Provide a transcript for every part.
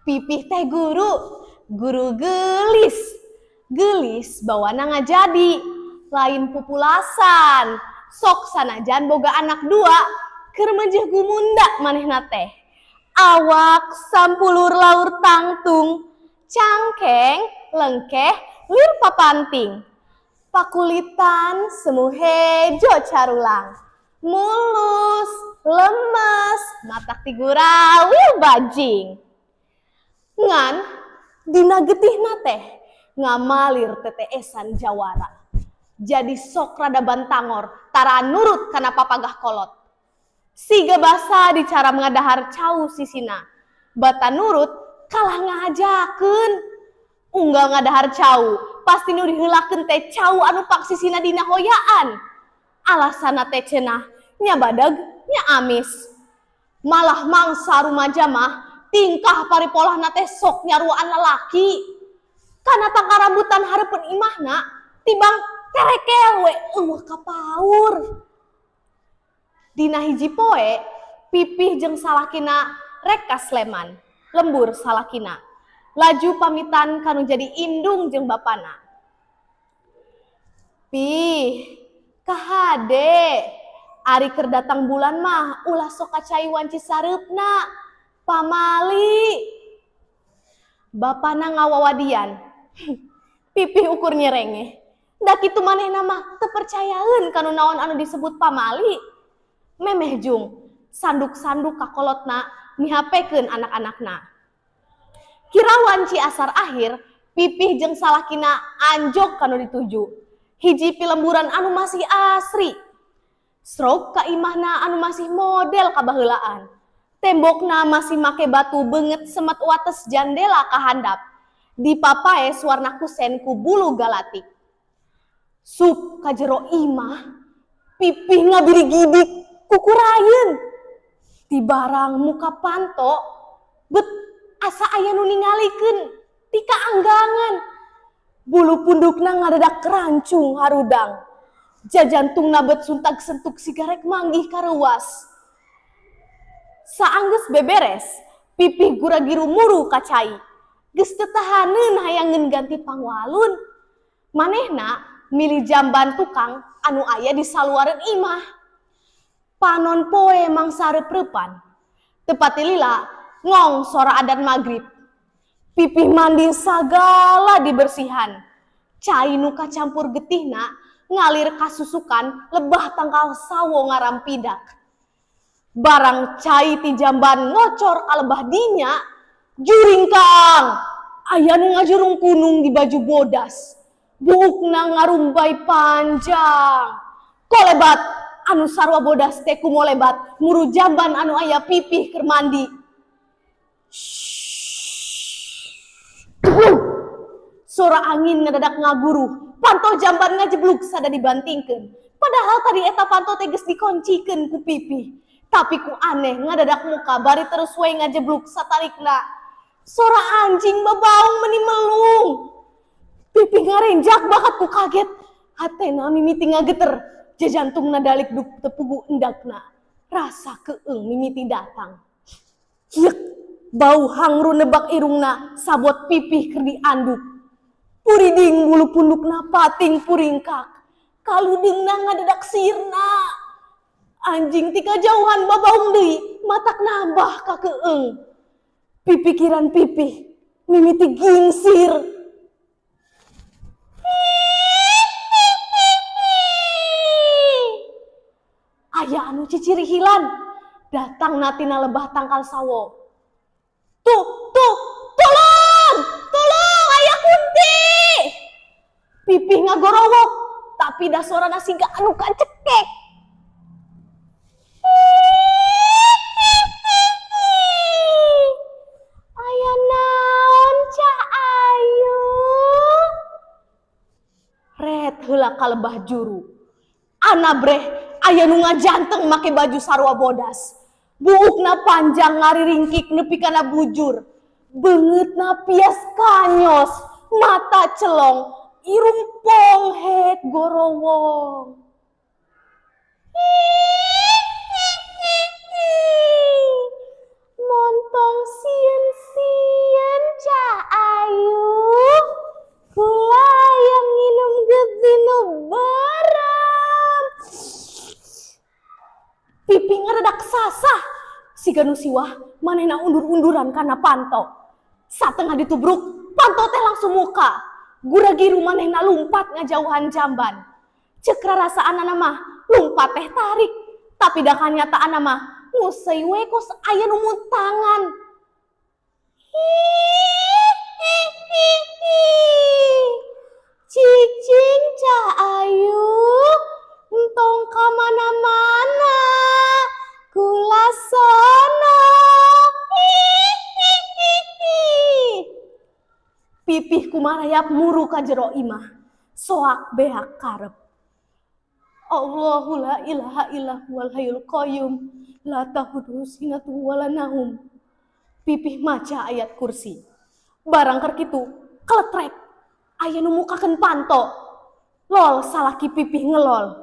Pipih teh guru gelis. Gelis bawana ngajadi, lain pupulasan. Sok sanajan boga anak dua, keur menjeh gumunda manehna teh. Awak sampulur laur tangtung, cangkeng, lengkeh, lir papanting. Pakulitan semu hejo carulang. Mulus, lemes, matak tigurawi bajing. Ngan, dina getihna teh, ngamalir teteesan jawara. Jadi sok rada bantangor, tara nurut kana papagah kolot. Siga basa dicara mengadahar cau sisina. Bata nurut, kalah ngajakeun. Unggal ngadahar cau, pasti nu diheulakeun teh cau anu pak sisina dina hoyaan. Alasana teh cenah, nya badag, nya amis. Malah mangsa rumaja mah, tingkah paripolahna teh sok nyaruaan lalaki. Kana tangkarambutan hareupeun imahna, tibang terekel we eueuh kapaur. Dina hiji poe, Pipih jeung salakina rek ka Sleman, lembur salakina. Laju pamitan kanu jadi indung jeung bapana. Pih, kahade, ari keur datang bulan mah ulah sok kacaiwan Cisareupna, pamali. Bapana ngawawadian. Pipih ukur nyerenge. Da kitu manehna mah teu percayaeun kanu naon anu disebut pamali. Memeh jung, sanduk-sanduk kakolotna mihapekeun anak-anakna. Kirawan ci asar akhir, Pipih jeung salakina anjog kanu dituju. Hiji pilemburan anu masih asri. Srog ka imahna anu masih model kabaheulaan. Tembokna masih make batu beungeut semet wates jandela kahandap. Dipapaes warna kusen ku bulu galatik. Sup ka jero imah, Pipih ngabiri-gidik kukurayeun. Di barang muka panto, bet asa aya nu ningalikeun ti kaanggangan. Bulu pundukna ngadadak kerancung harudang. Jajantungna bet suntak sentuk sigarek manggih karuas. Saanggeus beberes, Pipih gura-giru muru ka cai. Geus teu tahaneun hayangeun ganti pangwalun. Manehna milih jamban tukang anu aya di saluareun imah. Panon poe mangsa repreupan. Tepati lila ngong sora adan magrib. Pipih mandi sagala dibersihan. Cai nu kacampur getihna ngalir kasusukan lebah tangkal sawo ngarampidak. Barang cai ti jamban ngocor ka lebah dinya, juring kang. Aya nu ngajurung kunung di baju bodas. Buukna ngarumbai panjang. Kolebat anu sarua bodas teh kumolebat muru jamban anu aya Pipih keur mandi. Sora angin ngadadak ngaguruh, panto jamban ngajebluk sada dibantingkeun. Padahal tadi eta panto teh geus dikoncikeun ku Pipih. Tapi ku aneh ngadadak muka bari terus we ngajebluk satarikna. Sora anjing babaung meuni melung. Pipih ngarenjak bakat ku kaget. Hatena mimiti ngageter. Jajantungna dalik duk tepugu endakna. Rasa keung mimiti datang. Hiek, bau hangru nebak irungna sabot Pipih keur dianduk. Puriding bulu pundukna pating puringkak. Kaludengna ngadadak sirna. Anjing tika jauhan babaung deui, matak nambah ka keung. Pipikiran Pipih mimiti gingsir. Aya anu cicirihilan, datang natina lebah tangkal sawo. Tuh, tolong, aya kunti. Pipih ngagorowok, tapi dasorana siga anu kacekek. Aya naon cah ayu? Ret heula ka lebah juru. Anabreh aya nu ngajanteng make baju sarua bodas. Buukna panjang ngariringkik nepi kana bujur. Beungeutna pias kanyos, mata celong, irung ponghet gorowong. Montong sieun-sieun. siga nu siwah manehna undur-unduran kana panto. Satengah ditubruk, panto teh langsung muka. Gura-giru manehna lumpat ngajauhan jamban. Cek rarasaan mah lumpat teh tarik, tapi dah kanyataan mah ngusai we kos aya nu muntangan. Cicing ca ayu entong ka mana-mana kula sono. Pipih kumarayap muru ka jero imah soak beak karep. Allahu la ilaha illahu wal hayyul qayyum la ta'khudhuhu sinatun wala naum. Pipih maca ayat kursi. Barang keur kitu kletrek aya nu mukakeun panto. Lol salaki pipih ngelol.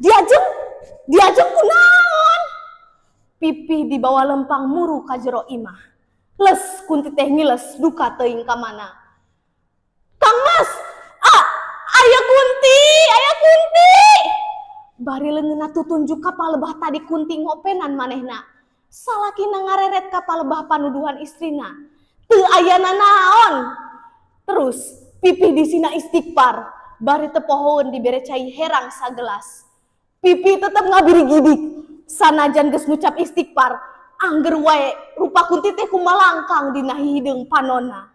Diajeng kunaon? Pipih dibawa lempang muru ka jero imah. Les kunti teh ngiles duka teuing ka mana. Kang Mas, aya kunti. Bari leungeunna tutunjuk ka palebah tadi kunti ngopenan manehna. Salakina ngareret ka palebah panuduhan istrina. Teu ayana naon. Terus pipih disina istighfar, bari teu pohoeun dibere cai herang sagelas. Pipih tetep ngabiri-gidik, sanajan geus ngucap istighfar, angger wae rupa kunti teh kumalangkang dina hideung panonna.